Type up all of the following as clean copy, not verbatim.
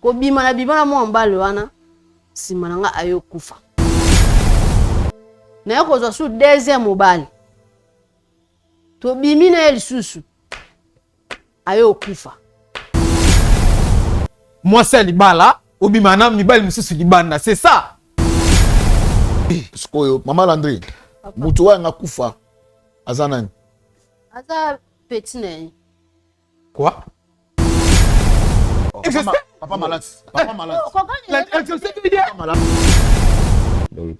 Ko bima na bima na mo mbale wana simananga ayo kufa. Na yako zo su deuxième mobile. To bimi na elisusu ayo kufa. Moi c'est libala, obima na mibali mususu libanda, c'est ça. Skoyo, Maman Landry. Mutu wa nga kufa. Azanani. Aza petit ne. Quoi? Papa malade. Papa malade. Donc,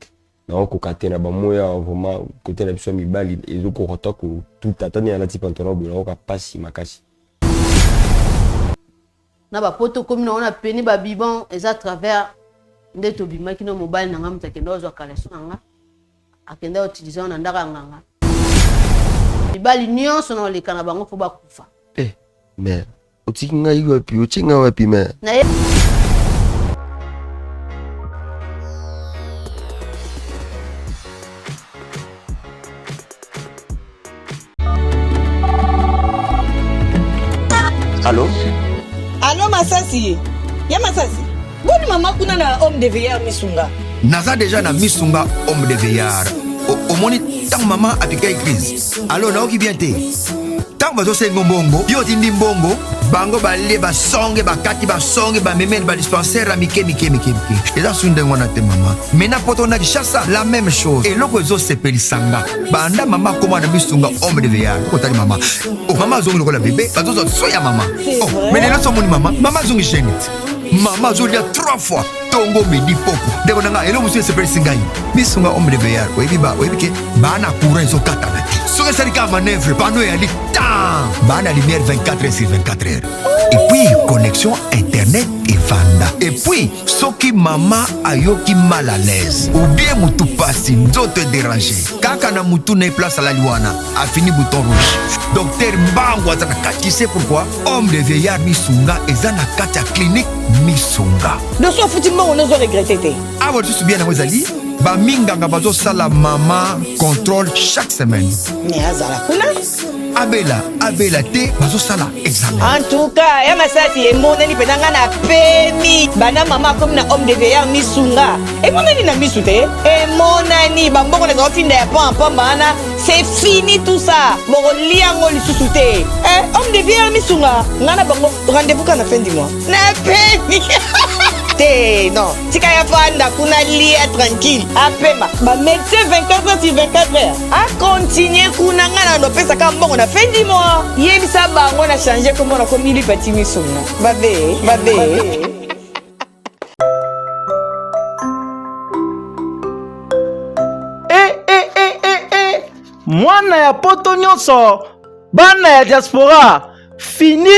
non, kokate na bamoya vraiment côté na biso mibali ezoko kotoko tout atani na type antorobo na ka pasi makasi. Na ba poto comme na ona peni ba bibon eza travers ndeto bimaki no mobile na ngamu takenda zo kaleso nga akenda utiliser na ndaka nganga. Bibali nyonso na oleka na bango fo ba kufa. Mais otinga yiwa pi otinga wapi mais. Allô? Allô Masasi? Ya Masasi? Boni mama kuna na homme de veillard Misunga. Naza déjà na Misunga homme de veillard. Au moni tant maman a piqué crise. Allô na oki bien te. Tant bazo sengo mbongo, yo tindi mbongo, bango bale ba songe ba kati ba songe ba memel ba dispensaire mike. Et là sunde ngona te maman. Mena poto na Kinshasa la même chose. Et loko zo sepeli sanga. Banda mama koma na Misunga homme de veillard. Ko tali mama. Oh mama zongi lokola bébé, bazo zo soya mama. Oh, mais là so moni mama zongi chenite. Maman zo dia 3 fois. Tongo midi popo. Deko nanga elo musu sepeli singai. Misunga homme de veillard. Oyebi ke bana courant zo kata. Soke sarika manœuvre pano ya lik. Bana lumière 24 heures sur 24 heures. Et puis connexion internet et vanda. Et puis soki mama ayoki mal à l'aise ou bien mutu pasi nzoto déranger. Kaka na mutu na place à la liwana a fini bouton rouge. Docteur Mbango azana kati. Tu sais pourquoi? Homme de veillard Misunga ezana kati clinique Misunga. De so futi mbango nazo regretter. Ah vous tu bien na wezali? Ba minganga bazo sala mama contrôle chaque semaine. Ni azala kuna? Abela te bazo sala examen. En tout cas, ya Masasi emonani penanga na pemi. Bana mama comme na homme de veillard Misunga. Emonani na misute. Emonani bambongo na zofinda ya pam bana. C'est fini tout ça. Boko liango lisusu te. Homme de veillard Misunga. Ngana bango rendez-vous quand la fin du mois. Na pemi. Non, tika ya fanda kuna lia tranquille. Apema, ba médecin 24 heures sur 24 heures. A continuer kuna ngana no pesa ka mbongo na fin du mois. Yebisa bango na changer comme on a commis li petit Misunga. Babe. Mwana ya poto nyonso, bana ya diaspora, fini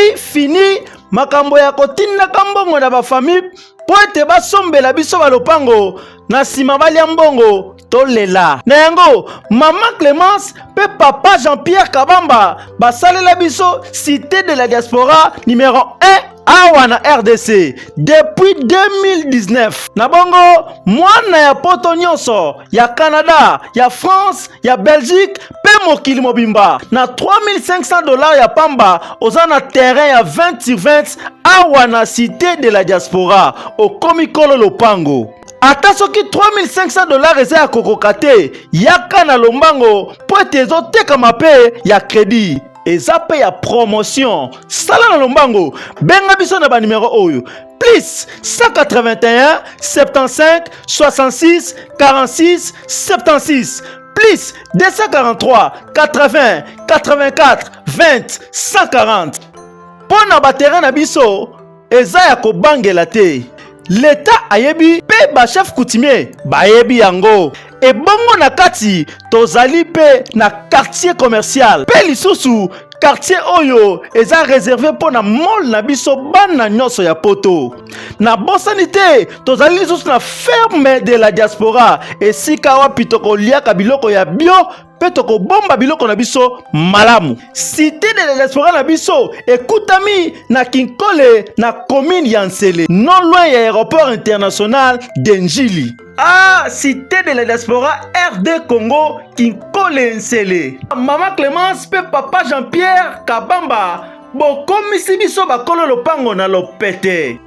makambo ya kotinda kambongo na ba famille po ete basombela biso balopango na sima balia mbongo tolela. Na yango mama Clémence pe papa Jean-Pierre Kabamba basalela biso cité de la diaspora numéro 1 awa na RDC depuis 2019. Na bongo mwana ya poto nyonso ya Canada, ya France, ya Belgique pe mokili mobimba na $3500 ya pamba oza na terrain ya 20/20 awa na cité de la diaspora au komikolo lopango. Ata soki $3500 eza ya kokoka te, yaka na lombango po ete ezotekama pe ya crédit. Eza pe ya promotion. Sala na lombango, benga biso na ba numéro oyo. Plus 181 75 66 46 76. Plus 243 80 84 20 140. Pona ba terrain na biso eza ya kobangela te. L'État ayebi pe ba chef coutumier bayebi yango. Et bongo na kati tozali pe na quartier commercial. Pe lisusu quartier oyo eza réservé pour na mall na biso bana nyonso ya poto. Na bosanité tozali lisusu na ferme de la diaspora. Esika wapi tokoliaka biloko ya bio pe tokobomba biloko na biso malamu. Cité de la diaspora na biso ekutami na Kinkole na commune ya Nsele, non loin ya aéroport international d'Enjili. Ah, cité de la diaspora RD Congo Kinkole Nsele. Mama Clémence pe papa Jean-Pierre Kabamba bokomisi biso bakolo lopango na lopete.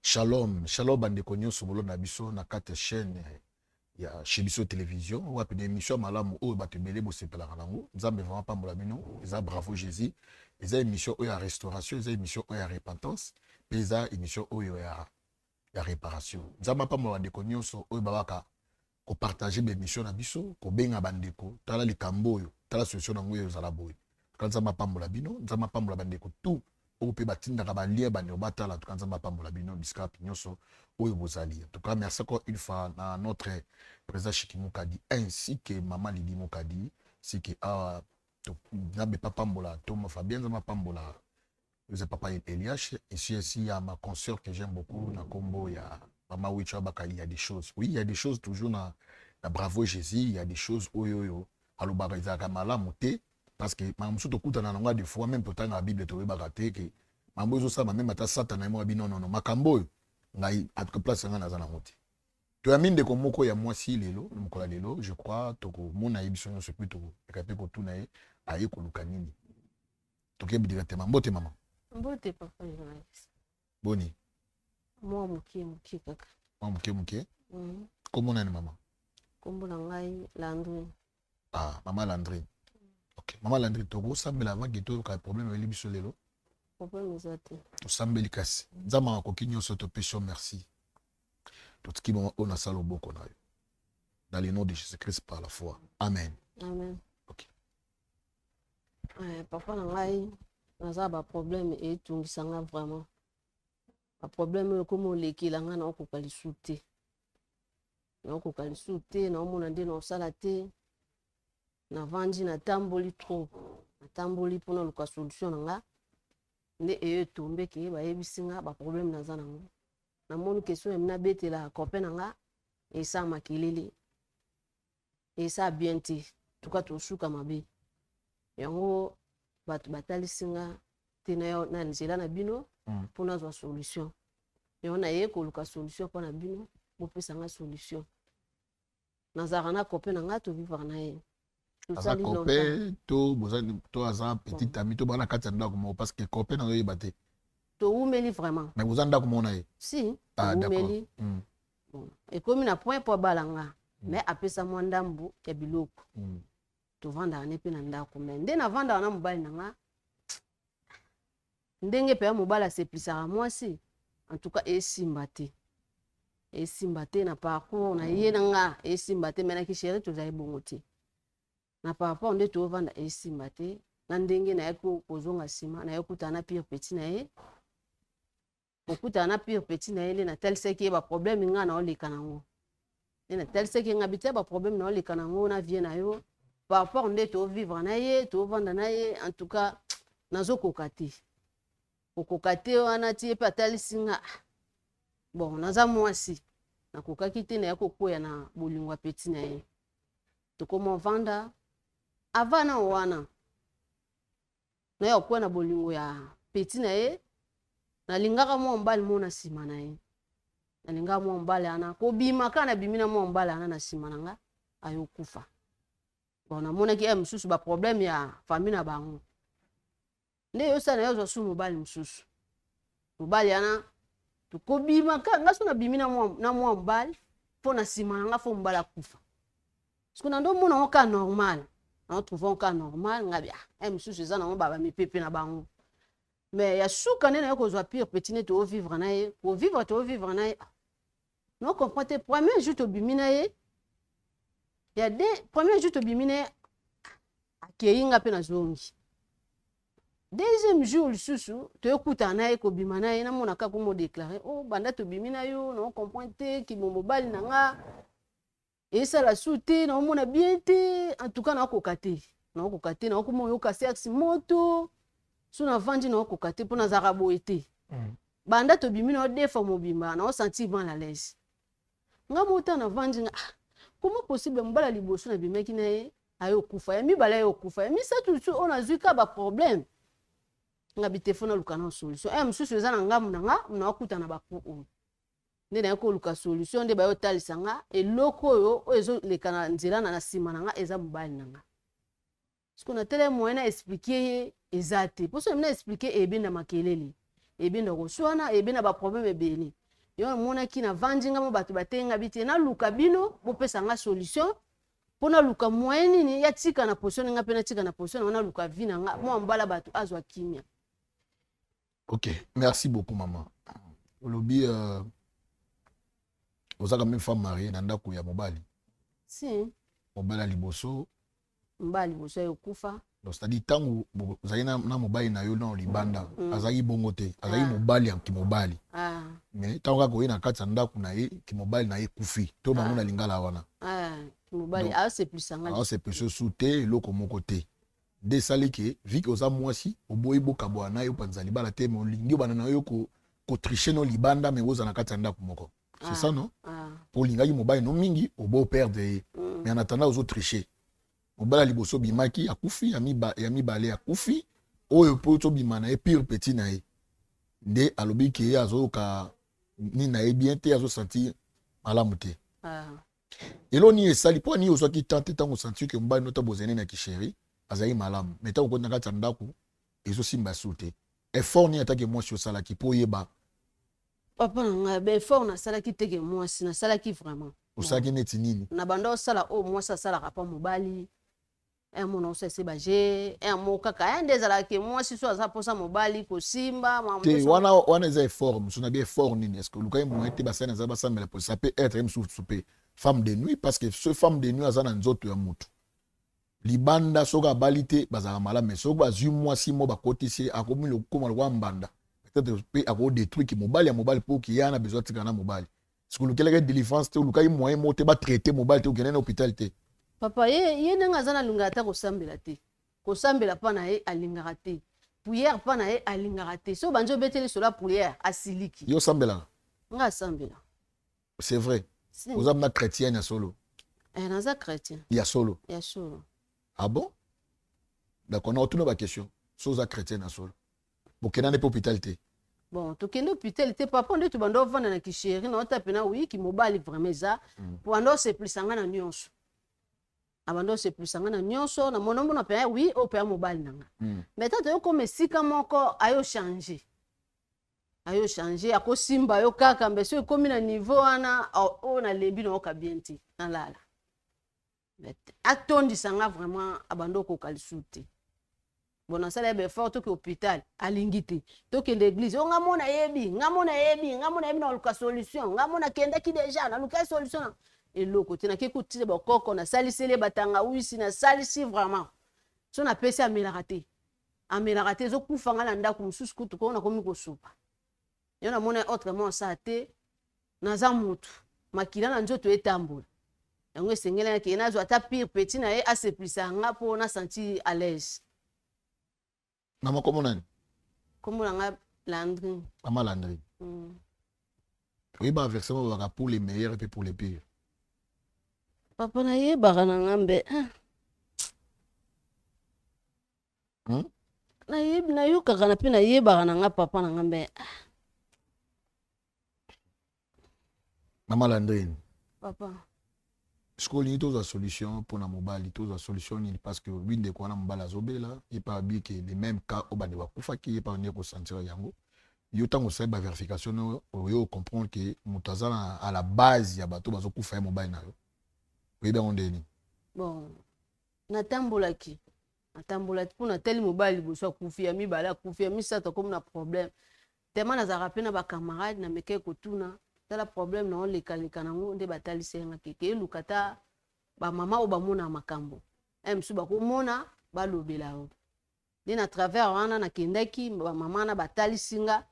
Shalom, shalom bandeko nyonso bolo na biso na kati chaîne ya chez biso télévision ou apene émission malamu o bato belé bo sepelaka nango nzambe vraiment pambola bino eza bravo Jésus eza émission oyo ya restauration eza émission oyo ya repentance pe eza émission oyo ya réparation nzambe pambola bandeko nyonso oyo babaka ko partager be émission na biso ko benga bandeko tala likambo oyo tala solution nango oyo ezala boye nzambe pambola bino nzambe pambola bandeko tout ou peut batindaka balie bani obatala tout nzamba pambola bino bisika nyonso oyo bozali. En tout cas merci encore une fois à notre président Chikimu Kadi ainsi que maman Lidi Mokadi si que a nzambe papa pambola Thomas Fabien nzamba pambola le papa Elias ici il y a ma consoeur que j'aime beaucoup na combo ya maman Wicha Baka il y a des choses oui il y a des choses toujours na bravo Jésus il y a des choses oyo alobaka izaka malamu te parce que mamso to kuta na ngwa des fois même pourtant la Bible to webaka te que mambo zo sa même ata satana mo bino non makambo ngai atuka place nga na zana moti to aminde ko moko ya mwasi lelo mokola lelo je crois to ko mona yebiso nyo sepi to ekape ko tuna ye aye ko luka nini to ke directement mbote mama mbote papa journaliste boni moi muki kaka moi muke comment on est mama kombo na ngai Landry ah mama Landry. Ok, maman Landry Togo, sambela avant que tu aies problème avec les lelo. Problème exact. Tu sambeli kasi. Zama ko kinyo soto péché merci. Tout ce qui on a salo boko na yo. Dans le nom de Jésus-Christ par la foi. Amen. Amen. Ok. Papa na ngai naza ba problème et tungisanga vraiment. Ba problème comme lekila nga na ko kalisuté. Na ko kalisuté na omona nde na sala te. Na vandi na tamboli trop na tamboli pona luka solution nga nde eyo tombe ke ba yebisinga ba problème na zana ngo na moni question emna betela copain nga esa makelele esa bienti tuka to shuka mabe yango batu batalisinga tena yo na nzela na bino pona zo solution yo na ye ko luka solution pona bino bo pesa nga solution na zara na copain nga to vivre na ye Aza copain to aza petit ami to bana kati ndako mo parce que copain na yo baté to umeli vraiment mais vous andako mo na ye si ah d'accord bon et comme na point po balanga mais apesa mo ndambu ya biloko to vanda ne pe na ndako mais nde na vanda na mobali nanga ndenge pe mobala se plisara mwasi en tout cas esimbate na parcours na ye nanga esimbate mais na ki chérie to zali bongote na papa onde to vanda esimbate na ndenge na yako kozonga sima na yako tana pire petit na ye okuta na pire petit na ye na tel c'est que ba problème nga na oleka nango na tel c'est que ngabite ba problème na oleka nango na vie na yo papa onde to vivre na ye to vanda na ye en tout cas nazo kokate okokate wana tie pe atalisinga bon naza mwasi na kokaki te na yako koya na bolingwa petit na ye to komo vanda avana wana na yo kwa na bolingo ya petit na ye na lingaka mo mbali mo na sima na ye na lingaka mo mbali ana ko bima kana bimina mo mbali ana na sima nanga ayo kufa bon na mona ki msusu ba problème ya famille na bango nde yo sana yo zo su mobali msusu mobali ana to ko bima kanga so na bimina mo na mo mbali fo na sima nanga fo mbala kufa parce que ndo mona ka normal on trouve un cas normal ngabia msusu za na mo baba mi pepe na bango mais ya suka nena yoko zo pire petit ne to vivre na ye pour vivre na ye non comprendre premier jour to bimina ye ya de premier jour to bimina akeyinga pe na zongi deuxième jour susu to ekuta na ye ko bimana ye na mona ka ko mo déclarer oh banda to bimina yo non comprendre ki mo mobali na nga et ça la souté na mona bien te en tout cas na ko kate na ko mo yo ka sex moto suna vandi na ko kate pona zaka boete banda to bimina de fa mobimba na o sentir mal à l'aise nga mota na vandi nga comment possible mbala liboso na bimaki na ye ayo kufa ya mibala yo kufa ya misa tout on a zuka ba problème nga bitefona lukana solution msusu eza na ngamu na nga na okuta na ba ko nde na ko luka solution nde ba yo talisanga eloko yo ezo lekana nzela na sima na nga eza mobali na nga ce qu'on a tellement moyen expliquer ezate pour ça mena expliquer ebenda makelele ebenda ko swana ebenda ba problème ebele yo mona ki na vandinga mo bato batenga biti na luka bino bo pesa nga solution pona luka moyenne ni ya tika na position nga pe na tika na position na luka vina nga mo mbala bato azwa kimia. Ok, merci beaucoup maman. Olobi ozaka même femme mariée na ndako ya mobali. Si Mobali liboso mbali boso yo kufa. Donc c'est-à-dire tango ozali na mobali na yo na libanda azali bongo te azali mobali ya kimobali. Mais tango ko ina kati ndako na ye kimobali na ye kufi to bango na lingala wana. Kimobali a c'est plus sanga. Ah c'est plus souté loko moko te. De salike vu que oza mwasi oboyi boka bwana yo panza libala te mo lingi bana na yo ko tricher no libanda mais oza na kati ndako moko. C'est ça non? Pour lingaki mobali no mingi obo perdre mais en attendant ozo tricher. Mobala liboso bimaki akufi ya mibale akufi oyo poto bimana e pire petit na ye nde alobi ke azo ka ni na e bien te azo sentir malamu te elo ni esali po ni ozo ki tante tango sentir que mobali nota bozene na kisheri azali malamu mais tango kona kata ndako ezo simba sute effort ni atake moi sur sala ki po yeba papa nga be effort na sala ki teke moi si na sala ki vraiment osaki neti nini na bando sala o moi sa sala ka pa mobali un mon on sait baje un mot kaka un des ala ke moi si so za posa mobali ko simba te wana eza effort msuna bien effort nini est-ce que lukai mo ete basana za basambela pour ça peut être même soupe femme de nuit parce que ce femme de nuit azana nzoto ya mutu libanda soka balite bazala mala mais soka zu mois 6 mois ba kotisi akomi le koma lwa mbanda peut-être pe ako détruire ki mobali ya mobali pour ki yana besoin tikana mobali ce que lukai délivrance te lukai moyen mo te ba traiter mobali te okene na hôpital te. Papa ye nanga zana lingaka ta kosambela te kosambela pa na ye alingaka te prière pa na ye alingaka te so banjo beteli sola prière asiliki yo sambela nga sambela c'est vrai vous êtes chrétien ya solo naza chrétien ya solo ah bon d'accord on a autre question so za chrétien ya solo bokena ne hôpital te bon tokende hôpital te papa nde to bando vanda na kisheri na otapena wiki mobali vraiment za pour se plus sanga na nyonso abando se plus sanga na nyonso na monombo na pe oui o pe mobile nanga mais tata yo comme sika moko ayo changer ako simba yo kaka mbe so komi na niveau ana o na lebi na okabienti na lala mais atondi sanga vraiment abando ko kalisuti bona sala be fort to ke hôpital alingiti to ke l'église o ngamona yebi na luka solution ngamona kenda ki déjà na luka solution eloko tina ke kutile bokoko na salisele batanga wisi na salisi vraiment so na pesi amelaka te zo kufanga na ndako mususu kutu ko na komi ko supa yo na mona autrement ça te na za mutu makila na nzoto etambola yango esengela ke na zo ata pire petit na ye aseplisa nga po na sentir à l'aise na makomo nani komo nga Landry mama Landry oui ba versement ba pour les meilleurs et pour les pires. Papa na ye bagana ngambe na yo kaka na pe na ye bagana nga papa na ngambe Mama Landry papa skoli to za solution pour na mobali to za solution ni parce que binde ko na mobala zobela et pas bien que les mêmes cas au bande wa kufa ki pas ne ko sentir yango yo tango sa ba vérification yo comprendre que mutazana à la base ya bato bazo kufa mobile na yo. Oui, ben on dit. Bon, natambola pour tel mobile boso kufia mi bala kufia mi ça comme na problème. Tellement na zarape na ba camarade na meke ko tuna, tala problème na on le kalika na ngonde batali senga keke lukata ba mama o ba mona makambo. Msu ba ko mona ba lobela o. Ni na travers wana na kendaki ba mama na batali singa.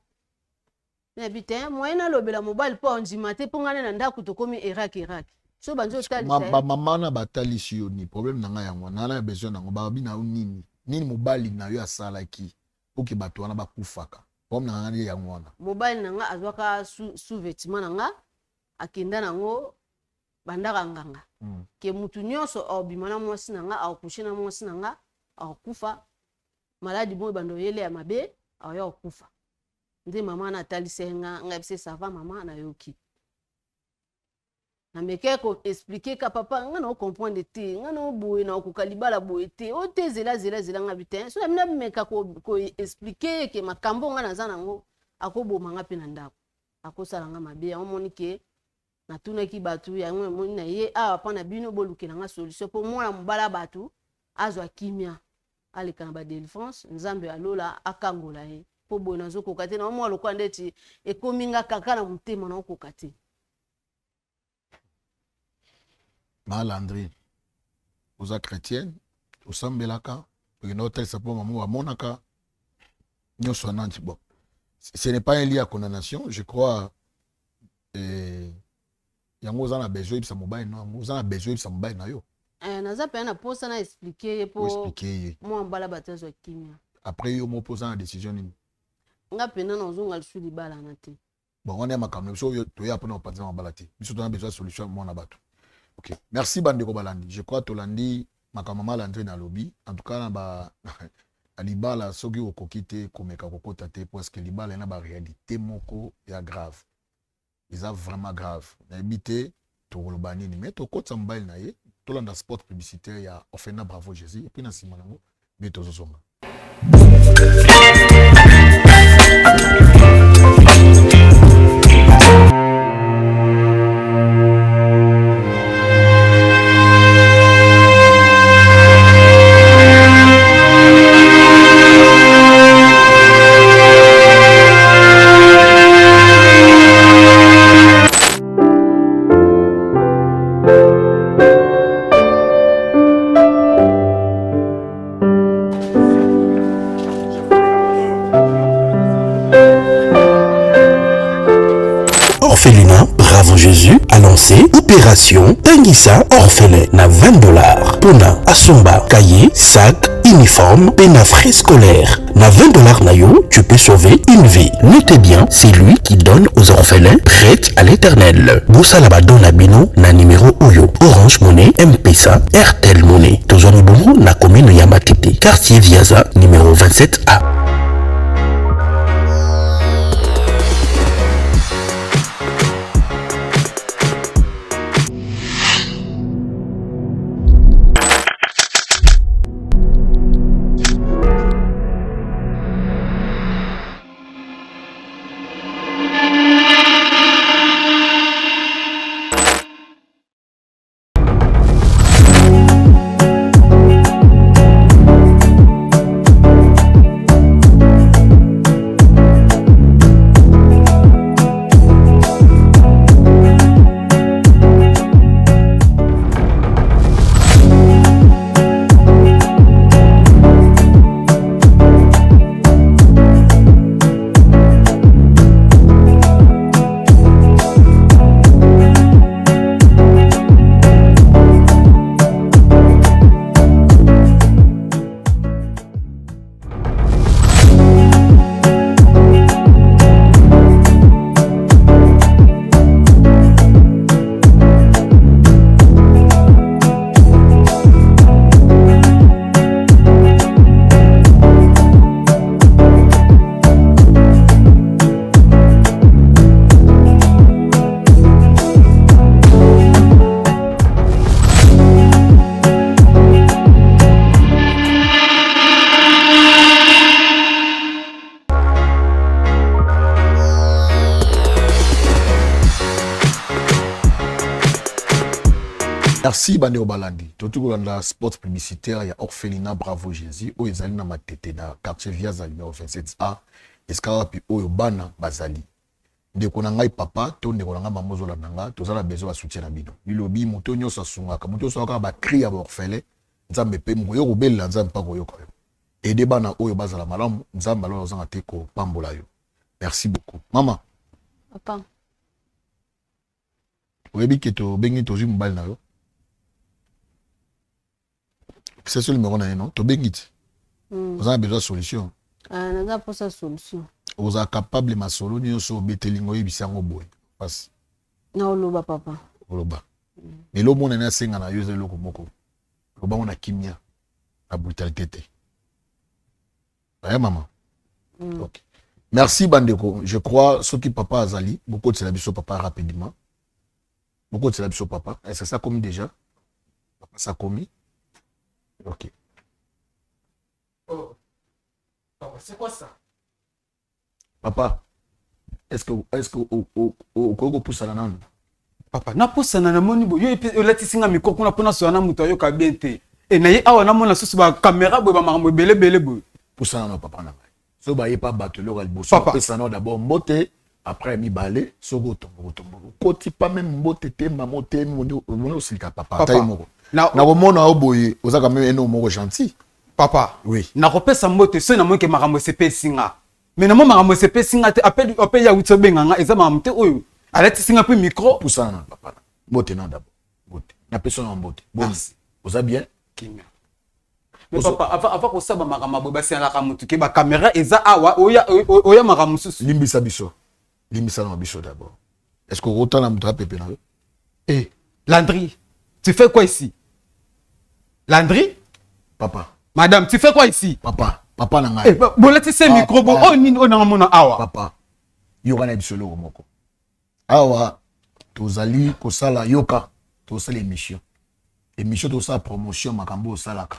Na bitin moyena lobela mobile po ndimate po ngana na ndako to komi Irak. So banjo tali ba mama na batali sio ni problème na nga yango na besoin na ngo ba bina nini mobali na yo asala ki oki bato wana bakufaka problème na nga yango wana mobali na nga azwaka sous-vêtement na nga akenda nango bandaka nganga ke mutu nyonso obima na mwasi na nga akushi na mwasi na nga akufa maladi bo bando yele ya mabe ayo akufa ndi mama na tali senga ngabise sava mama na yoki na meke ko expliquer ka papa nga na comprendre te nga na boye na ko kalibala boye te o te zela nga bitin so na meka ko expliquer ke makambo nga na za nango akoboma nga pe na ndako akosalanga mabe omoni ke natunaki batu yango emoni na ye awa pa na bino bolukelanga solution po mwana mobala batu azwa kimia aleka na badelivrance nzambe alola akangola ye po boye nazokoka te na omwa lokwa ndeti ekominga kaka na motema naokoka te. Malandri oza chrétienne osambelaka okende otalisa mpo mamo amonaka nyonso ananti bon ce n'est pas un lit à condamnation je crois yango oza na besoin yebisa mobali no yango oza na besoin yebisa mobali na yo naza pe na posa na expliquer ye po mwa mbala bato azwa kimia après yo moko oza na décision nini nga pena nazonga lisu libala na te bon wana ya makambo biso oyo toya mpona kopanza mabala te biso tona besoin solution mwana bato. Ok, merci bandeko balandi. Je crois tolandi makambo malandri na lobby. En tout cas na ba libala soki okoki te komeka kokota te parce que libala na ba réalité moko ya grave. Eza vraiment grave. Na ebité to koloba nini mais to kota mobile na ye tolanda spot publicitaire ya Orphelinat Bravo Jésus et puis na sima nango bi tozosonga. Orphelinat Bravo Jésus a lancé Opération Tangisa Orphelin na $20. Pona Asomba, cahier, sac, uniforme, pena frais scolaire. Na $20 na yo, tu peux sauver une vie. Notez bien, c'est lui qui donne aux orphelins prêts à l'éternel. Bossa Labadon Nabino na numéro Oyo. Orange Monnaie, M-Pesa, RTL Monnaie. Tozoni Bongo na commune Yamatete. Quartier Viaza, numéro 27A. Merci Bande Obalandi. Tout dans la spot publicitaire, il y a Orphelinat Bravo Jésus. Où ils allaient dans ma tête, dans le quartier Viaza, numéro 27A. Escarapi, où Bana Bazali. De konanga papa, to de konanga mamozola nanga, to zala besoin de soutien na bino. Bilobi, mutonyo sa sunga, kamuto sa ba cri à orphelin. Nzambe pe mgo yo robela nzambe pa koyo quand même. Et de bana oyo bazala malamu, nzambe alo zanga te ko pambola yo. Merci beaucoup. Maman. Papa. Oyebi ke to bengi to zu mbal na yo. C'est ce numéro na non, to bengit. Vous avez besoin de solution. On a pas sa solution. Vous êtes capable de solo ni so betelingo yibisango boy. Parce na oloba papa. Oloba. Mais lo mona na senga na yose loko moko. Loba on a kimia. La brutalité te. Ouais maman. OK. Merci Bandeko. Je crois ce qui papa Azali, beaucoup de biso papa rapidement. Beaucoup de biso papa. Est-ce que ça commis déjà? Papa ça commis. OK. Oh. Papa, c'est quoi ça? Papa. est-ce que au poussa na nan papa na poussa na moni bo yo lati singa micro kuna pona so na muto yo ka bien te et na ye awa na mona susu ba caméra bo ba makambo belé bo poussa na papa na so ba ye pas battre le bosso poussa na d'abord mbote après mi balé so go tombo koti pas même mbote te maman te mon aussi ka papa taille moko na mona oboye ozaka même eno moko gentil papa oui na kopesa mbote so na mo ke makambo sepe singa mais na mo makambo sepe singa te appel ya utso benganga eza makambo te oyo alati singa pe micro poussa na papa mbote na d'abord mbote na personne mbote bon oza bien kimia mais papa avant ko saba makambo bo basi ala ka mutu ke ba caméra eza awa oya makambo susu limbisa biso na biso d'abord est-ce que autant la mutu pepe na yo eh Landry tu fais quoi ici Landry papa madame tu fais quoi ici papa na ngai bon là tu sais micro bon oh nini on a mona awa papa yoka na biso loko moko awa tozali kosala yoka tosala émission tosala promotion makambo osalaka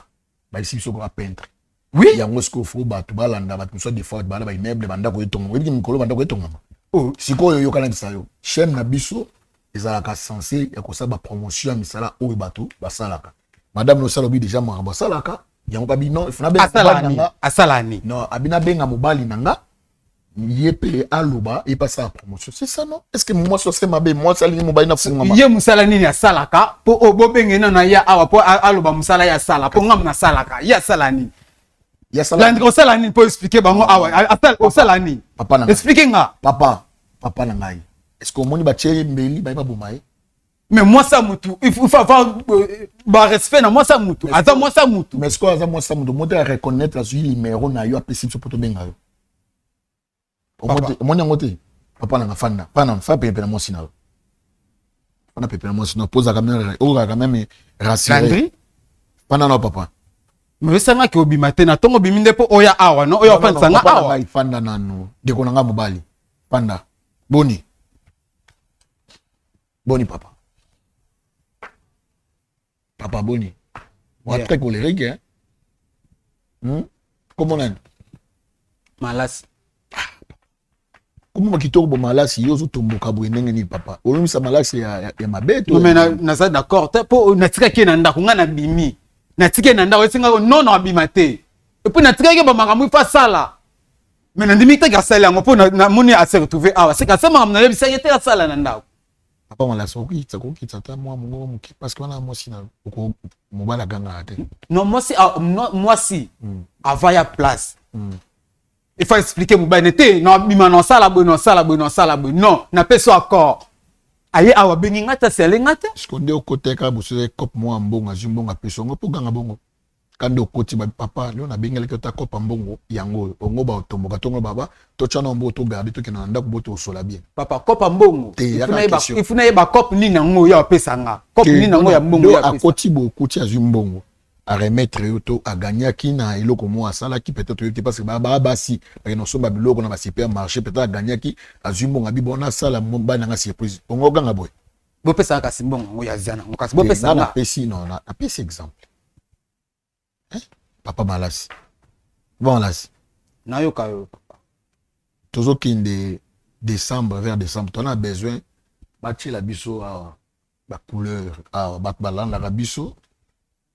ba ici biso ko peintre oui yango sko fo bato balanda bato so des fois bala ba immeuble banda ko etonga webi mikolo banda ko etonga oh sikoyo yoka na biso chaîne na biso ezalaka censé ya kosala ba promotion misala oyo bato basalaka madame no salobi déjà makambo salaka yango kabi non ifuna be asalani non abina benga mobali nanga yepele aloba et pas ça promotion c'est ça non est-ce que moi so c'est mabe moi sali mobali na funga ye musala nini asalaka po obobengena na ya awa po aloba musala ya sala po ngam na salaka ya salani ya sala Landry osalani po expliquer bango awa asal osalani papa na expliquer nga papa na ngai est-ce que moni ba tcheli mbeli ba bomaye mais moi ça mutu il faut avoir ba respect na moi ça mutu ata moi ça mutu mais est-ce que ata moi ça mutu mo te reconnaître la suite numéro na yo apesi so poto benga yo moni ngote papa na fanda pana fa pepe na mo sina pana pepe na mo sina posa quand même rassuré Landry pana na papa mais ça nga ki obima te na tongo biminde po oya awa no oya fanda nga awa fanda nanu de ko nga mobali panda boni papa boni wa très colérique hein comment on malasi comment makitoko bo malasi yo zo tomboka bo ndenge ni papa olumisa malasi ya mabeto non mais na ça d'accord po natika ke na ndako nga na bimi natika na ndako esinga non na bima te et puis natika ke ba makambo fa sala mais na ndimi te ka sala yango po na moni a se retrouver awa c'est ka sama na lebisa yete ka sala na ndako papa malasi okitsa ta mongo muki parce que wana mosi na ko mobala ganga te non moi si avant ya place il faut expliquer mobile n'était non bima non sala bo non na peso accord aye awa bengi ngata sele ngata skonde okoteka busere cop mo mbonga zimbonga peso ngo poganga bongo kando koti ba papa leo na bengele ke ta cop mbongo yango ongo ba otomboka tongo baba to chana mbo to garder to kena ndako boto osola bien papa cop mbongo il faut na ba cop ni nango ya pesa nga cop ni nango ya mbongo ya pesa akoti bo koti azumbongo à remettre yoto à gagner qui na iloko mo asala qui peut-être yote parce que baba si no so ba biloko na ba supermarché peut-être à gagner qui azumbonga bi bona sala mo ba na surprise ongo ganga boy bo pesa ka simbongo ngo ya zana ngo kasi bo pesa na pesi non na pesi exemple papa malasi bon malasi na yo kayo tozo kinde décembre vers décembre on a besoin bâtir la biso à ba couleur à ba landa la biso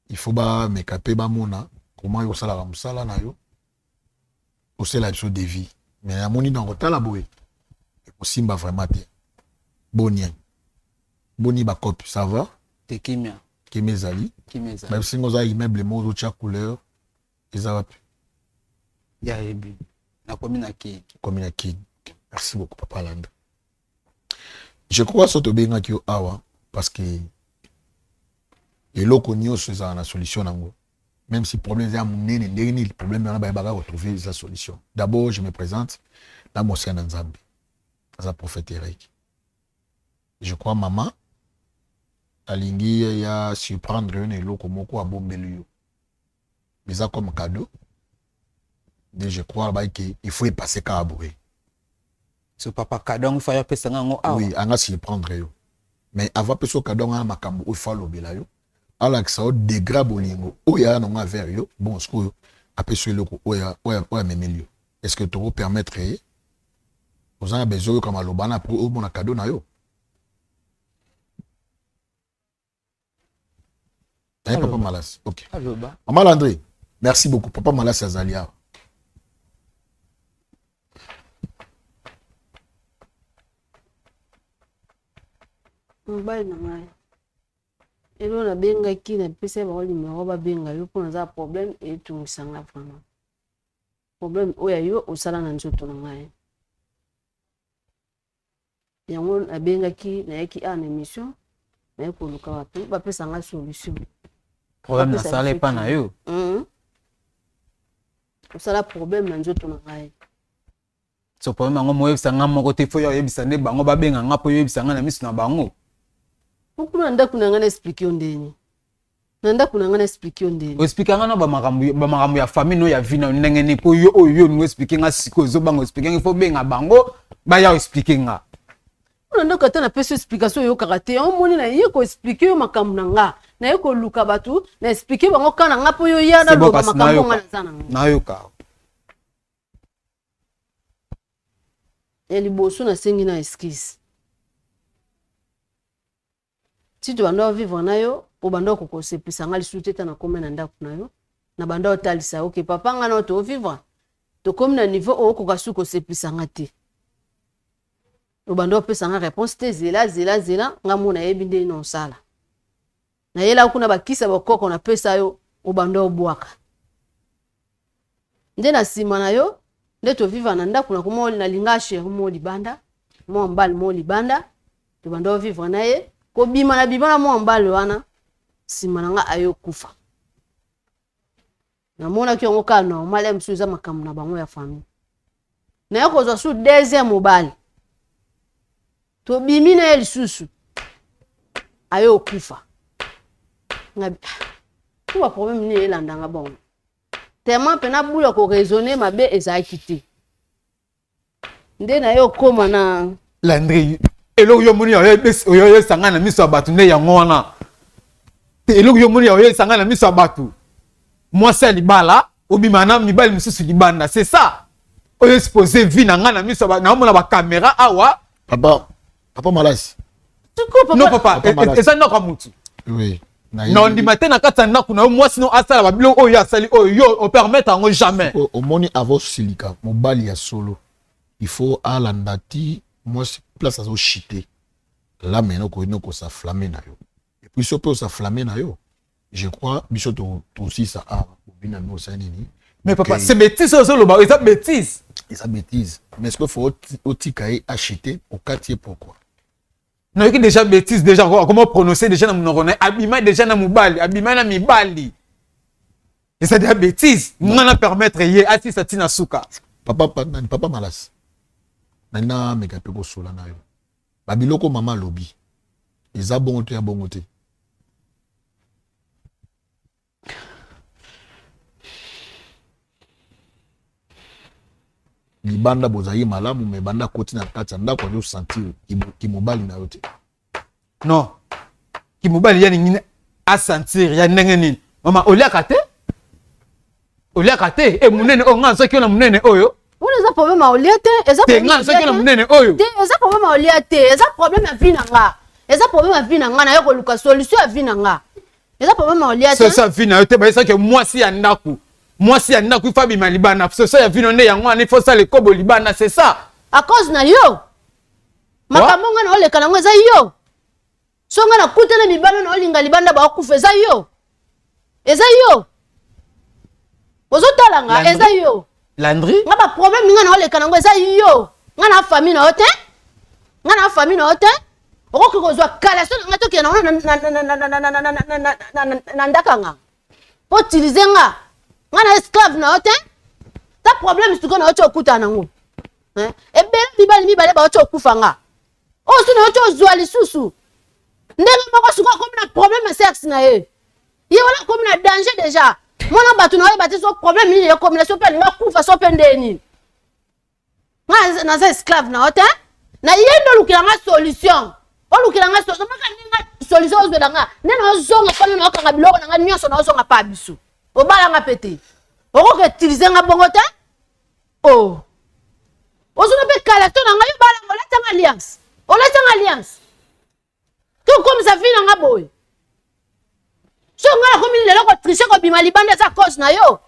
il faut ba mekape ba mona comment yo sala la musala na yo aussi la biso de vie mais la moni dans la boé simba vraiment te boni ba copie ça va te kimia kimezali même si nous a immeuble mo cha couleur ezaba ya ebi na komina ki merci beaucoup papa Landa je crois que benga ki awa parce que eloko nyonso eza na solution nango même si problème eza munene ndenge ni problème wana ba retrouver la solution d'abord je me présente la Mosia Nzambe as un prophète Eric je crois maman alingi ya surprendre une eloko moko a bombeli yo mais ça comme cadeau de je crois ba que il faut y passer kaboué ce papa cadeau il faut y passer ngo awa oui anga surprendre yo mais avant peso cadeau nga makambo il faut lobela yo ala que ça dégrade bolingo oya na nga vers yo bon ce que apeso eloko oya memeli yo est-ce que tu peux permettre Vous avez besoin comme alobana pour au bon cadeau na yo. Hein, Papa Malas. OK. Maman André, merci beaucoup. Papa Malas Azalia. Mobali na ngai. Elo na benga ki na pese ba numéro ba benga yo pour na problème et tout sanga vraiment. Problème oya yo osala na nzoto na ngai. Yango na benga ki na yaki en émission na ko luka wapi ba pesa nga solution. Problème na sala pa na yo. Osala problème na nzoto na ngai. So problème ngo mo yebisa nga moko te fo yo yebisa ne bango ba benga nga po yo yebisa nga na misu na bango. Pourquoi nda kuna ngana expliquer ndeni? Nda kuna ngana expliquer ndeni? O expliquer nga na ba makambo ya famille no ya vina ndenge ne po yo oyo no expliquer nga siko zo bango expliquer nga fo benga bango ba ya expliquer nga. Nda kata na pesa explication yo karate on moni na ye ko expliquer yo makambo na nga. Na ye ko luka batu na expliquer bango kana nga po yo ya na lo makambo nga na zana. Na yo ka. Eli bosu na sengi na esquisse. Si tu vas vivre na yo, pour bando ko se pisa ngali suteta na komena ndako na yo, na bando talisa OK papa nga no to vivre. To comme na niveau o ko kasu ko se pisa ngati. O bando pesa nga réponse te zela nga mona yebi nde non sala. Na yela kuna bakisa bakoko na pesa yo o bando bwaka. Nde na sima na yo, nde to vivre na ndako na ko na linga chez mo libanda, mo mbal mo libanda, to bando vivre na ye. Ko bima na bibana mo mbalo wana simananga ayo kufa na mona ki ongoka normal em suza makamu na bango ya famille na yako zo su deuxième mobile to bimi na el susu ayo kufa ngabi kwa problème ni elanda nga bon tellement pena bula ko raisonner mabe ezakiti nde na yo koma na Landry elo yo muni yo sanga na miso abatu ne yango wana elo yo muni yo sanga na miso abatu mwasi libala obimana mibali misusu libanda c'est ça oyo exposer vie na nga na miso na mona ba caméra awa papa Malasi non papa eza na kwa mutu oui non di matin na kata na kuna mwasi no asala ba bilo oyo asali oyo o permettre ngo jamais au moni avo silika mobali ya solo il faut alandati moi place à chiter là maintenant qu'on ça flammer na yo et puis si on peut ça flammer na yo je crois biso to aussi ça a bina no ça nini mais papa c'est bêtise ça le ba ça bêtise et ça bêtise mais est-ce que faut otikaye acheter au quartier pourquoi non qui déjà bêtise déjà comment prononcer déjà na monoko na abima déjà na mobali abima na mibali et ça déjà bêtise ngana permettre ye ati satina suka papa Malas nana meka peko sola na yo babiloko mama lobi eza bongo te ya bongo te libanda bozayi malamu me banda koti na kati ndako yo sentir ki mobali na yo te non ki mobali ya ningine a sentir ya ndenge nini mama oliaka te e munene o nganzo ki na munene oyo eza problème a oliate eza problème oyo eza problème a oliate eza problème a vinanga eza problème a vinanga na yo ko luka solution a vinanga eza problème a oliate solution a vina yo te ba esa ke mwasi ya ndako ifa bima libana solution ya vino ne yango ani fosa le kobo libana c'est ça à cause na yo makambo nga na oleka nango eza yo songa na kutana libana na olinga libanda ba okufa eza yo ozotala nga eza yo Landry nga ba problème nga na oleka nango eza yo nga na famille na ote okoki kozwa kala so nga toki na ndaka nga po utiliser nga na esclave na ote ta problème siko na ote okuta nango ebele mibale ba ote okufa nga osi na ote ozwa lisusu ndenge moko siko akomi na problème ya sexe na ye wala akomi na danger déjà mwana bato na oyeba te so problème nini ekomela so mpe alinga kufa so mpe ndeni nga naza esclave na yo te na ye nde olukila nga solution maka ndinga solution ozwela nga nde na ozonga mpona na okanga biloko na nga nyonso na ozonga pa biso obala nga mpe te okoki utilize nga bongo te ozuna pe kalato na nga yo bala ngoleta alliance. Oleta alliance. Tout comme ça vient nga boy. So nga ko mi lelo ko tricher ko bima libanda za cause na yo.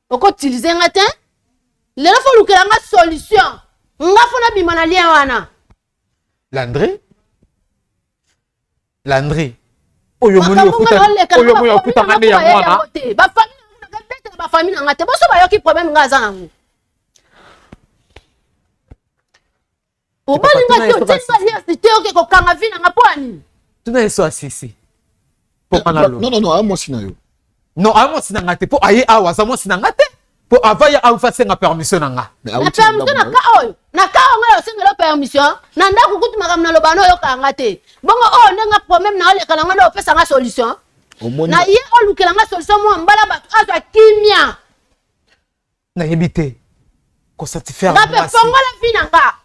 Oko utiliser nga te. Lelo fo lukela nga solution. Nga fo na bima na lien wana. Landry. Oyo moni okuta ngane ya mwana. Ba famille na bete ba famille nga te. Boso ba yo ki problème nga za nango. Obalinga to tsinga lia site oke ko kanga vina nga poani. Tuna eso asisi. Po manalo. Non, amo sina yo. Non, amo sina ngate po aye awa sa mo sina ngate. Po avaya au fa senga permission nga. Na permission na ka oyo. Na ka nga yo senga permission. Na ndako kutu makam na lobano yo ka ngate. Bongo nga problème na ole kala nga na opesa nga solution. Na ye olukela nga solution mo mbala ba azwa kimia. Na yebite. Ko satisfaire moi. Na pe fongola vina nga.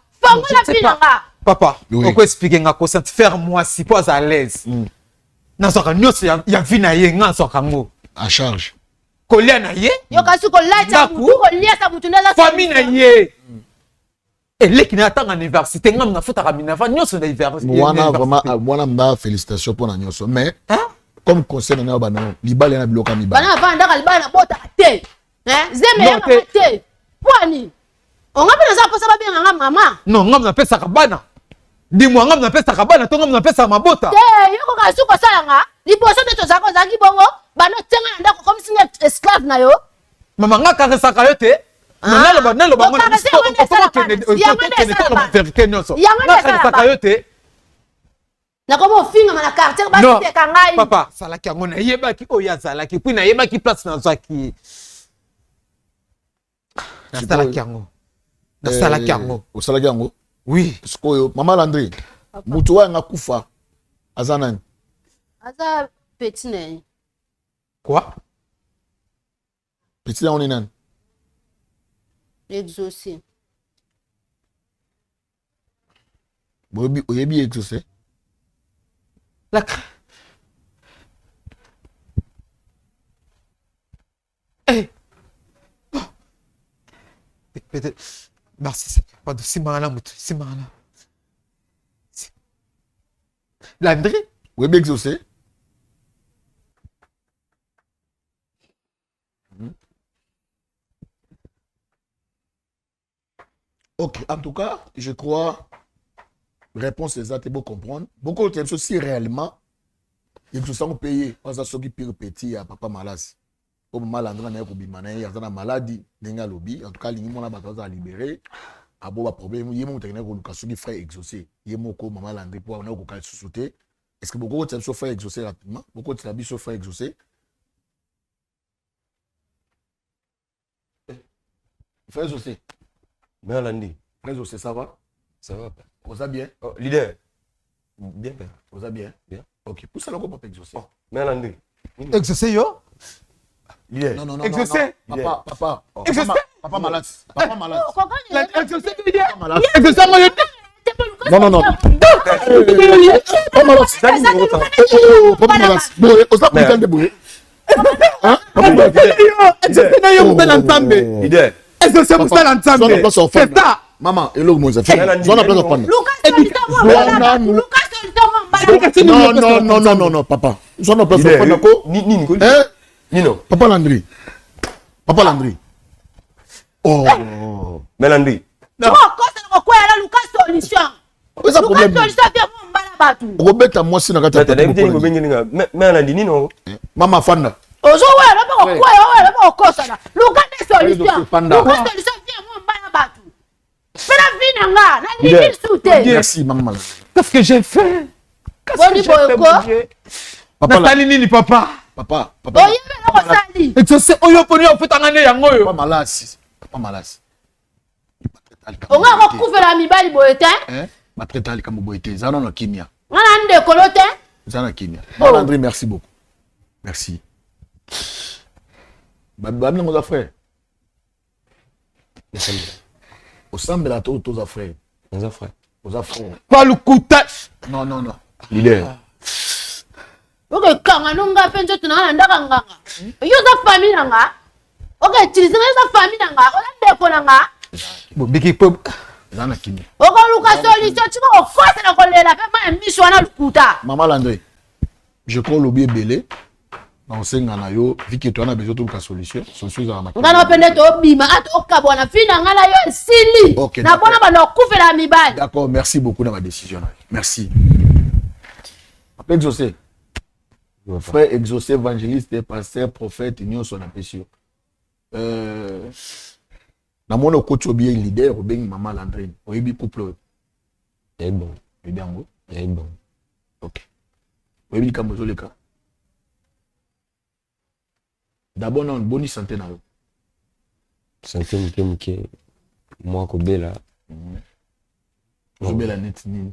Papa, on peut expliquer nga ko satisfaire moi si pas à l'aise. Na soka nyos ya vina ye nga soka ngo. À charge. Kolia na ye? Yo kasu ko lacha mutu ko lia sa mutu na la famille na ye. Et leki na tanga université ngam na futa kamina fa nyos na université. Moi mba félicitations pour na nyos mais comme conseil na bana libale na biloka mibale. Bana vanda ka libale na bota te. Zeme ya te. Poani. On a besoin de ça bien nga mama. Non, ngam na pesa kabana. Dis-moi ngam na pesa kabana, to ngam na pesa mabota. Yo ko kasu ko sala nga. Liboso de to zako zaki bongo, bano tenga ndako comme si esclave na yo. Mama nga ka saka yo te. Nalo ba ngona. Na komo finga mana quartier ba te ka ngai. Papa, salaki ngona yebaki oya zalaki, puis na yebaki place na zaki. Na salaki ngo. Au Salagango? Oui. Parce que Maman Landry, Moutoua nga kufa. Azanan. Aza petit ne. Quoi? Petit on est nan. Exaucé. Oyebi exaucé. La peut-être merci c'est pas de simana mutu simana Landry oui bien exaucé ok en tout cas je crois réponse exacte et beau comprendre beaucoup de choses si réellement ils se sont payés on a sorti pire petit à papa Malas. Au moment où on a une maladie, en tout cas, on a libéré. A beau problème, il y a un qui frère exaucé. Il y a un maman Landry pour avoir un sous-sauté. Est-ce que beaucoup de gens frère exaucé rapidement? Beaucoup de gens frère exaucé. Frère exaucé. Bien Landry. Frère exaucé, ça va? Ça va. Vous allez bien? Oh, leader. Bien. Vous allez bien? Bien. Ok. Pour ça, on peut pas exaucé. Bien Landry. Exaucé yo? Non. Exaucé. Papa. Exaucé. Papa malade. Papa malade. Exaucé yo? Non. Papa malade. Papa malade. Bon, on s'est pris de bouer. Hein? Exaucé na yo mutala ntambe. Leader. Exaucé mutala ntambe. C'est ça. Maman, et l'eau, moi, ça fait. On a besoin de prendre. Non, papa. On a besoin de prendre. Hein? Nino. Papa Landry. Oh. Mais Landry. Non. Quoi la Lucas solution. C'est ça problème. Solution bien mon balabatu. Robert a moi si na kata. Mais Landry Nino. Mama Fanda. Ozo ouais là pas quoi là pas quoi ça là. Lucas des solutions. Lucas solution bien mon balabatu. Fais la vie nanga, na ni souté. Merci maman. Qu'est-ce que j'ai fait? Boni boyko. Papa Nathalie nini papa? Papa. Oye na ko sali. Exaucé oyo poni ofeta ngane yango yo. Papa malade. On va recouvrir la mibali boyete. Ma traitali comme boyete. Zana na kimia. Ngana nde kolote. Zana kimia. André, merci beaucoup. Merci. Babna mon frère. Au semble à tous aux frères. Aux frères. Pas le couta. Non. Leader. Ok, kanga nunga penjo tunana ndaka nganga. Yo za famille nga. oka utiliser eza famille nanga ola ndeko nanga bobiki po zana kimi oka luka solution tiko force na kolela pe ma miso wana lukuta Maman Landry, je crois l'objet belé. On sait que yo vu que tu as besoin de solution za ma ngana pende to bima ato okabona fina ngala yo sili Okay, na bona bana kufela mibali. D'accord, merci beaucoup de ma décision. Merci. Après exaucé. Frère exaucé, évangéliste, pasteur, prophète, union son appétit. Na mon coach ou bien leader ou bien Maman Landry. Oui, bien couple. Eh bon. Eh bien go. Eh bon. OK. Oui, bien comme le cas. D'abord non bonne santé na yo. Santé muke moi ko bela. Bela net ni.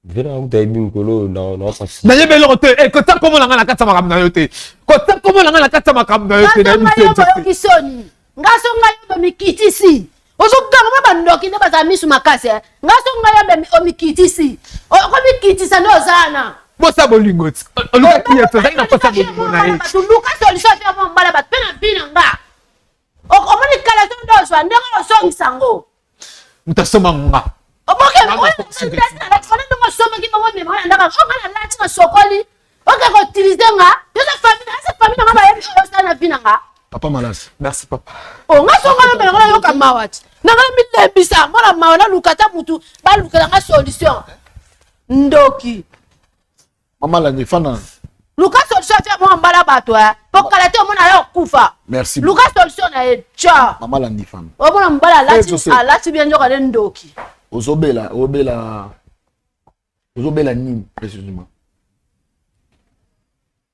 Vena uta ibi mkolo na fasi. na yebele rote e ko ta komo na ngala katsa makamna yote ko ta komo na ngala katsa makamna yote na Ngaso kisoni ngaso ngayo mikitisi ozoganga bandoki ne bazamisu makasi ngaso ngayo omikitisi o mikitisa ndo zana bosa bolingoti oluka kiyeto zai na posa bolingo na ye luka solution ya mo mbala bat pena bina nga omoni kala ndo zwa ndengo songisango mutasoma nga omoke ndo soma ki mo me mwana ndaka ngana lati na sokoli oke ko utiliser nga yoza famille nga ba yebi osana bina nga. Papa Malas. Merci papa. Oh nga songa no mena yo kamawati na nga milembisa mona mawana lukata mutu ba lukela nga solution ndoki Maman Landry fana. Lucas solution fait moi mbala bato pour kalaté mona yo kufa. Merci. Lucas solution na e cha. Maman Landry fana. O mona mbala lati bien nyoka ndoki. Ozobela nini précisément.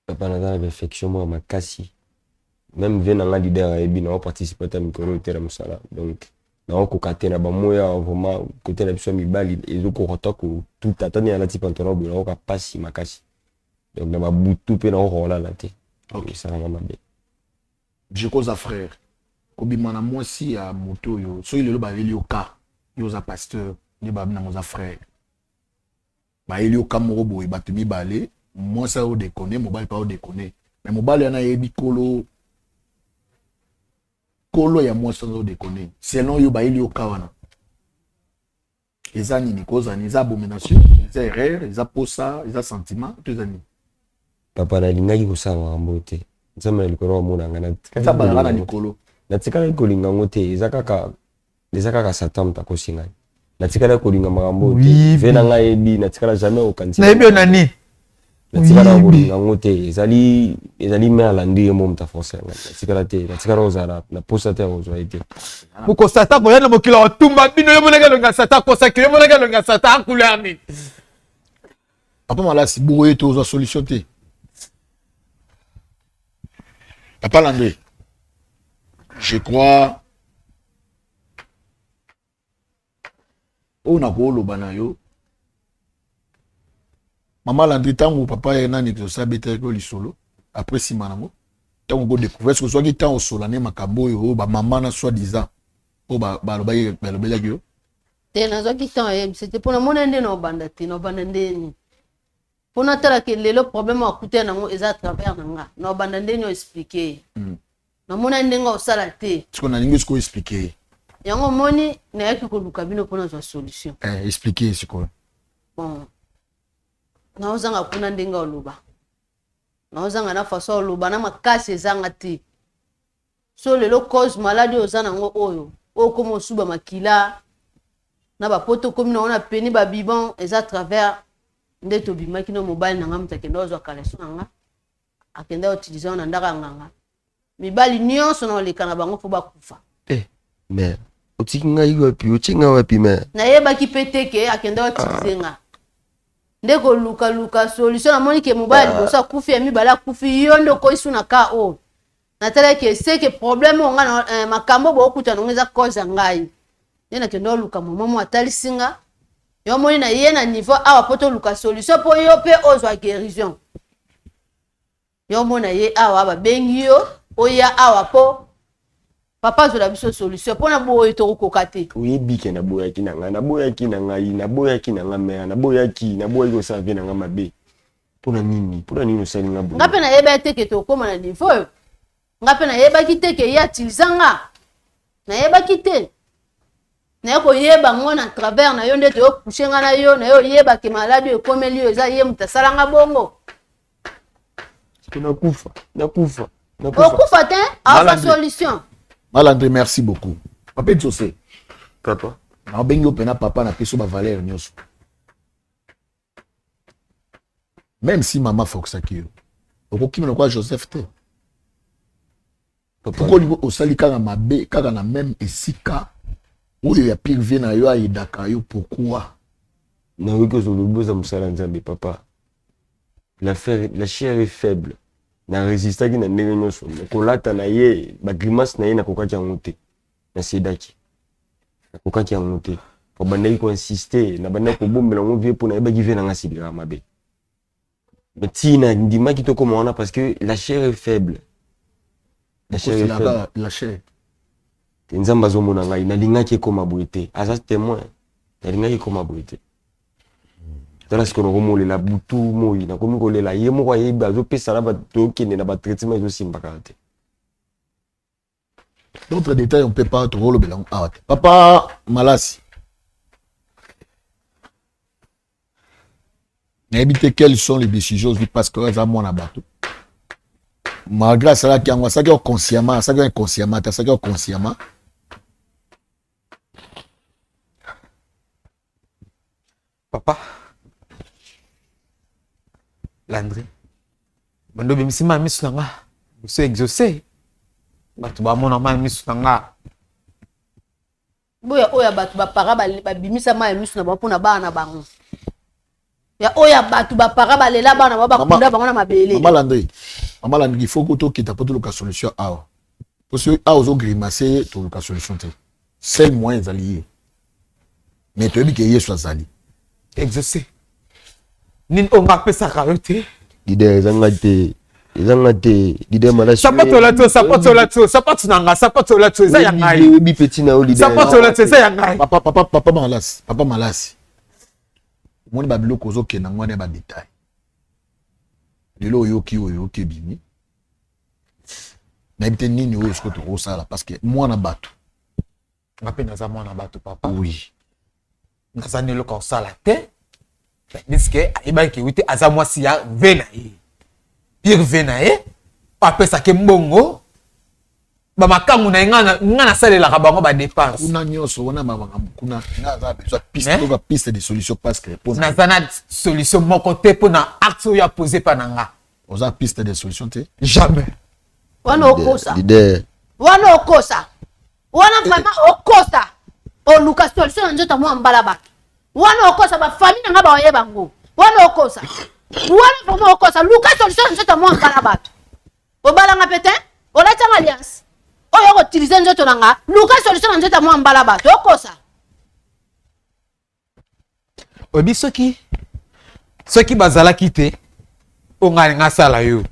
Papa na dans réflexion moi makasi. Même vient na leader et bien on participe à micro terrain musala. Donc na ko katena ba moya vraiment côté na biso mibali ezoko rotoko tout attendre na type antorobo na ko pasi makasi. Donc na ba butu pe na ko la te. OK, ça va mabe. Je cause à frère. Kobima na moi si à moto yo. So il le ba veli oka. Yo za pasteur, ni ba na moza frère. Ba eli oka morobo e batumi balé. Moi ça o déconner, mobile pas o déconner. Mais mobile yana yebi kolo ya moi sans o déconner. Selon yo ba eli oka wana. Eza nini cause ani za abomination, eza erreur, eza posa, eza sentiment, tout ani. Papa na linga ko sa mambote. Nzama likoro mona ngana. Eza balala na likolo. Na tikala kolinga ngote eza kaka Satan ta kosinga. Na tikala kolinga mambote. Vena nga ebi na tikala jamais okanti. Na ebi nani? Na tikala kolinga ngote ezali me alandi mo mta forcer. Na tikala te, na tikala ozala na posa te ozwa ete. Muko Satan ko yana mokila otumba bino yo monaka longa Satan ko sakile yo monaka longa Satan couleur ni. Papa Malas bourré to ozwa solution te. Papa Landry, je crois on a beau lobana yo. Maman Landry tango papa est nani que ça bête ko lisolo après si manango tango go découvrir ce que soit qui tant au solane makambo yo ba maman na soit disant o ba lobaye ba lobela yo Tena zo ki temps c'était pour na ndé no banda ti no banda ndé pour na tala que le problème a coûté na ngo eza travers nga no banda ndé no expliquer na mona ndé ngo sala te ce qu'on a lingi ko expliquer yango moni na yaki ko luka bino pour na solution expliquer ce quoi bon na ozanga kuna ndenga oluba na ozanga na façon oluba na makasi ezanga te so lelo cause maladie ozana ngo oyo okomo suba makila na ba poto komi na ona peni ba bibon eza travers ndeto bimaki no mobile na ngamta kendo ozwa kaleso nga akenda utiliser na ndaka nganga mibali nyonso na lekana bango fo bakufa Mais otinga wapi otinga wapi mais na yebaki peteke akenda utiliser nga ndeko luka solution na moni ke mobile bosa kufi ya mibala kufi yondo ko isu na ka o na tele ke c'est que problème on nga makambo bo okuta nongeza cause ngai yena ke ndo luka momo atalisinga yo moni na yena niveau awa poto luka solution po yo pe ozwa guérison yo mona ye awa ba bengi yo oya awa po papa zo la biso solution pona boye to kokate oyebike na boyaki na nga na boyaki na ngai na boyaki na nga mère na boyaki ko sa vie na nga mabe pona nini osali nga boye ngape na yeba te ke to koma na niveau Nga pe na yebaki te ke ya tilizanga. Na yebaki te. Na yako yeba ngona à travers na yo ndete yo pushenga na yo na yo yeba ke maladi yo komeli yo za ye mutasalanga bongo. Nakufa. Okufa te, afa solution. Malandré, merci beaucoup. Papa José. Papa. Na bengo pena papa na peso ba valeur nyoso. Même si maman foksaki yo. Okokimi na kwa Joseph te. Pourquoi au sali kaka mabe kaka na même esika oyo ya pire na yo ayedaka yo pourquoi? Na wiko zo loboza musala nzambe papa. La chair est faible. Na résista ki na ndenge nyonso. Kolata na ye ba grimace na ye na kokaki yango te. Na sedaki. Na kokaki yango te. Po bandaki ko insister na banda ko bombela ngo vie pour na yeba ki vie na ngasi bira mabe. Mais tina ndima ki to komona parce que la chair est faible. La chair est faible. La chair. Nzamba zo mona ngai na lingaki ko mabuete. Asa témoin. Na lingaki ko mabuete. Tala sikono ko la butu moi na komi ko lela ye mo kwa ye ba zo pesa na ba to kende na ba traitement zo simba kate. D'autres détails on peut pas trop le bilan. Papa Malasi. N'habitez quelles sont les décisions du pasteur à mon abatou. Malgré ça qui a ça qui est consciemment, ça qui est inconsciemment, ça qui est consciemment. Papa. Landry. Bando bimisima misu nanga. Misu exaucé. Batu ba mona ma misu nanga. Boya oya batu ba para ba bimisa ma misu na ba pona ba na bango. Ya oya batu ba para ba lela ba na ba kunda bango na mabele. Maman Landry, il faut que tu quittes pour la solution A. Parce que A aux grimacer pour la solution T. C'est le moyen d'allier. Mais tu as dit que hier soit allié. Exaucé. Nin onga pesa kayote. Leader zangate leader malashi. Sapato nanga sapato la tu za yangai. Bi petit na leader. Sapato la tu za yangai. Papa Malasi. Moni babilo kozo ke na ngwane ba détail. Lelo yoki bimi. Na bité nini oyo sko to sala parce que moi na bato. Ngape na za mwana bato papa. Oui. Ngazani lo ko sala te. Diske aiba ki wite aza mwasi ya vena ye. Pire vena ye. Apesa ke mbongo. Ba makangu na ngana salela ka bango ba dépense. Kuna nyoso wana mabanga kuna ngaza besoin piste to piste de solution parce que pour na zana solution mon côté pour na acte ya poser pa nanga. Oza piste de solution te? Jamais. Wana okosa. Leader. Wana okosa. Wana vraiment okosa. O Lucas solution njoto mo mbala ba. Wana okosa ba famille nga ba oyeba ngo. Wana okosa. Wana vraiment okosa. Lucas solution njoto mo mbala ba. Obala nga pete? Ola tanga alliance. Oyo ko utiliser njoto nanga. Lucas solution njoto mo mbala ba. Okosa. Obi soki bazala kite. Onga nga sala yo.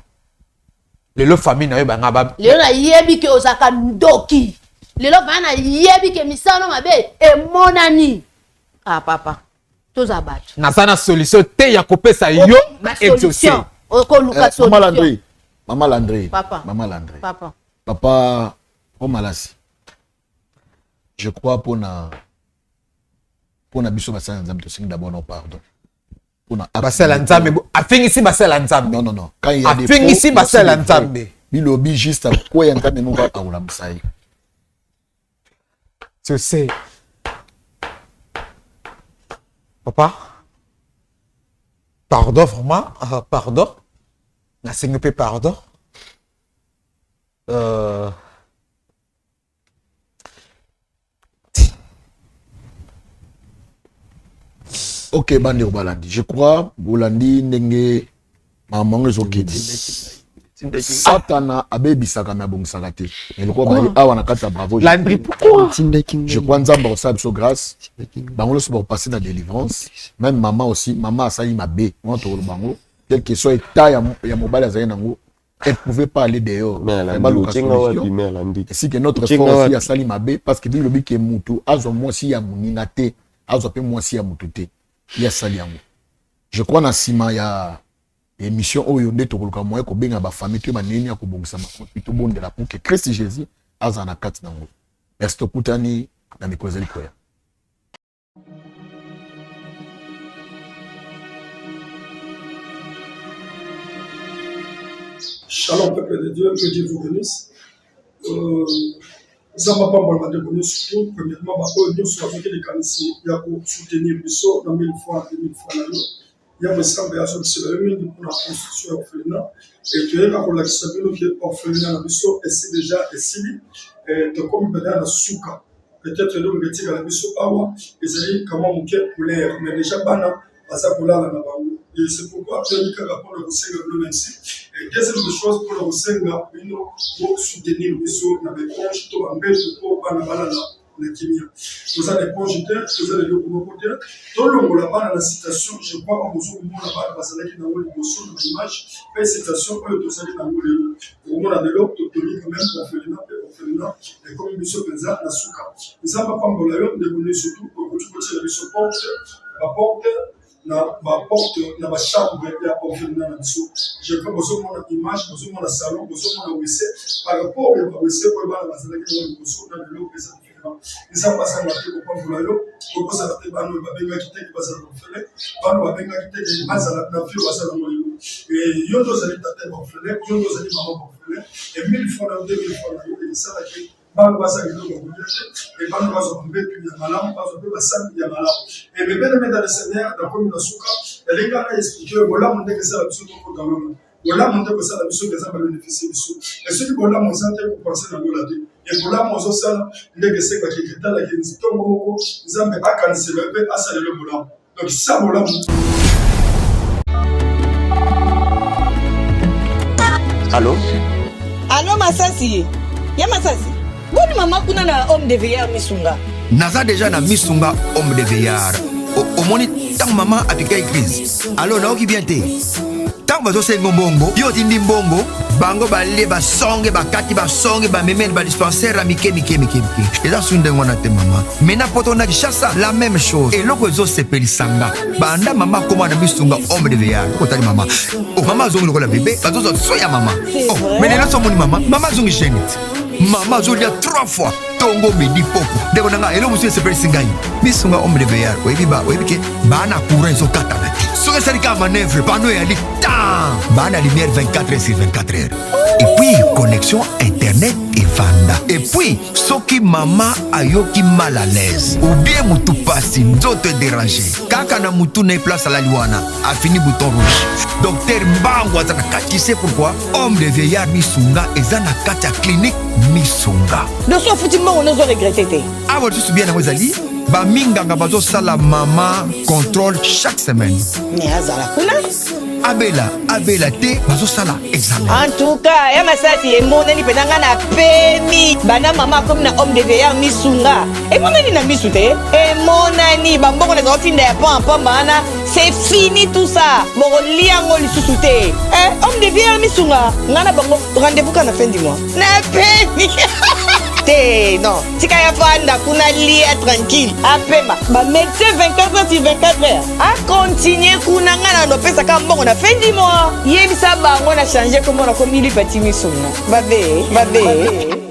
Lelo famille na yo ba nga ba. Lelo na yebi ke osaka ndoki. Lelo bana yebi ke misano mabe e monani. Ah papa. Toza bat. Na sana solution te ya kopesa yo na exaucé. Oko Lucas solution. Maman Landry. Papa. Maman Landry. Papa. Papa Malasi. Je crois pour na biso basala nzambe to singa d'abord non pardon. Pour na basala nzambe afingisi basala nzambe. Non. Quand il y a des afingisi basala nzambe. Bilobi juste quoi en nzambe nunga akula musai. Tu sais. Papa. Pardon vraiment, pardon. Na singepe pardon. Ok, bande Bolandi. Je crois Bolandi ndenge mamango zokedi. Satana abebisaka na bongisaka te. Mais le quoi bali awa na kata bravo. Landry pourquoi? Je crois nzamba au sabe so grâce. Bango so passer dans délivrance. Même maman aussi, maman asali mabe. On to bango. Quel que soit état ya mobile azali nango, elle pouvait pas aller dehors. Mais et si que notre frère aussi asali mabe parce que bilobi ke mutu azo moi si ya munina te, azo pe moi si ya mutu te. Ya sali yango. Je crois na sima ya émission oyo nde tokoluka moyen kobenga bafamille to banini ya kobongisa makopi tobondela pour que Christ Jésus aza na kati nango. Merci tokutani na mikolo ezali koya. Shalom peuple de Dieu, que Dieu vous bénisse. Zamba Pamba de bonheur surtout, premièrement, nous sommes avec les canisiers, il y a pour soutenir le saut dans 1000 fois, 2000 fois l'année. Il y a des semblables sur le mine pour la construction orphelinat. Et tu es là pour la discipline qui est orphelinat dans le saut, et c'est déjà ici. Et tu comme dans la souka. Peut-être nous mettons dans le saut awa, et c'est comment on peut couleur, mais déjà bana, à ça pour là dans la bande. Et c'est pourquoi tu as dit que la pour le Seigneur le merci. Et deuxième chose pour le Seigneur, pour soutenir le saut dans les ponches, tout en bête pour bana bana. Vous avez des projecteurs, vous avez des locomoteurs. Tout le monde là-bas dans la citation, je crois qu'on vous ouvre là-bas parce qu'il y a une émotion dans l'image. Une citation, vous avez dans le au monde de l'autre, tonique même orphelinat, et comme il se faisait la souka. Nous avons pas de l'air de connaître surtout pour que tu peux tirer ce porte, la porte, la chambre de l'orphelinat. Je crois que vous avez une image, vous avez un salon, vous avez un WC. Par rapport au WC, vous avez une émotion dans l'autre. Ils sont passés à la télé pour prendre l'eau, pour que ça ne soit pas nous, babenga qui t'est passé à l'orphelin, pas nous babenga qui t'est passé à la fille, passé à la moelle. Et ils ont allé tâter l'orphelin, ils ont allé maman l'orphelin, et 1000 fois dans 2000 fois dans l'eau, et ça là qui va nous passer à l'eau dans l'eau, et va nous passer à l'eau, puis il y a malade, pas un peu la salle, il y a malade. Et mes belles dans le Seigneur, dans comme la souka, et les gars là expliquent, voilà, on dit que ça là, tout dans l'eau. Voilà, on dit que ça là, monsieur, que ça va bénéficier de sous. Et ceux qui vont là, on s'entend pour penser dans l'eau là. Et pour là, on s'en ndenge c'est quoi qui est là, qui est dans mon ils ont pas cancé le peu à ça le boulot. Donc ça boulot. Allô? Allô Masasi. Ya Masasi. Bonne maman kuna na homme de veillard Misunga. Naza déjà na Misunga homme de veillard. Au moni tant maman a piqué crise. Allô, na qui bien té. Tant bazo se ngombongo, yo tindi mbongo, bango balé ba songe ba kati ba songe ba memel ba dispensaire mike. Et là sunde ngona te maman. Mena poto na chassa la même chose. Et loko zo se pelisanga. Banda maman comment na Misunga homme de veillard. Ko tali maman. Oh maman zo ngolo la bébé, bazo zo soya maman. Oh, mais là so moni maman, maman zo ngenit. Maman zo lia 3 fois. Tongo midi popo. Deko nanga elo monsieur se pelisingani. Misunga homme de veillard. Webi ke bana courant zo kata na ti. So que ça manœuvre pano ya li temps. Bana lumière 24 heures sur 24 heures. Et puis connexion internet et vanda. Et puis soki maman ayoki mal à l'aise ou bien mutu pasi nzoto déranger. Kaka na mutu na place à la liwana a fini bouton rouge. Docteur Mbango azana kati, c'est pourquoi homme de veillard Misunga ezana kati clinique Misunga. De so futi mbango nous ont regretté. Ah vous tout bien na wazali. Ba minganga bazo sala mama contrôle chaque semaine. Mais azala kuna Abela te bazo sala examen. En tout cas, ya Masasi et mon nani penanga na pemi. Bana mama comme na homme de veillard Misunga. Et mon nani na misute. Et mon nani bamboko na zo fin de pam bana. C'est fini tout ça. Boko liango li susute. Homme de veillard Misunga. Ngana bango rendez-vous quand la fin du mois. Na pemi. Non, si kaya fanda kuna lia tranquille. Apema, ba médecin 24 heures sur 24 heures. A continuer kuna ngana no pesa kambongo na fin du mois. Yebisa bango na changer comment na komili petit Misunga. Babe.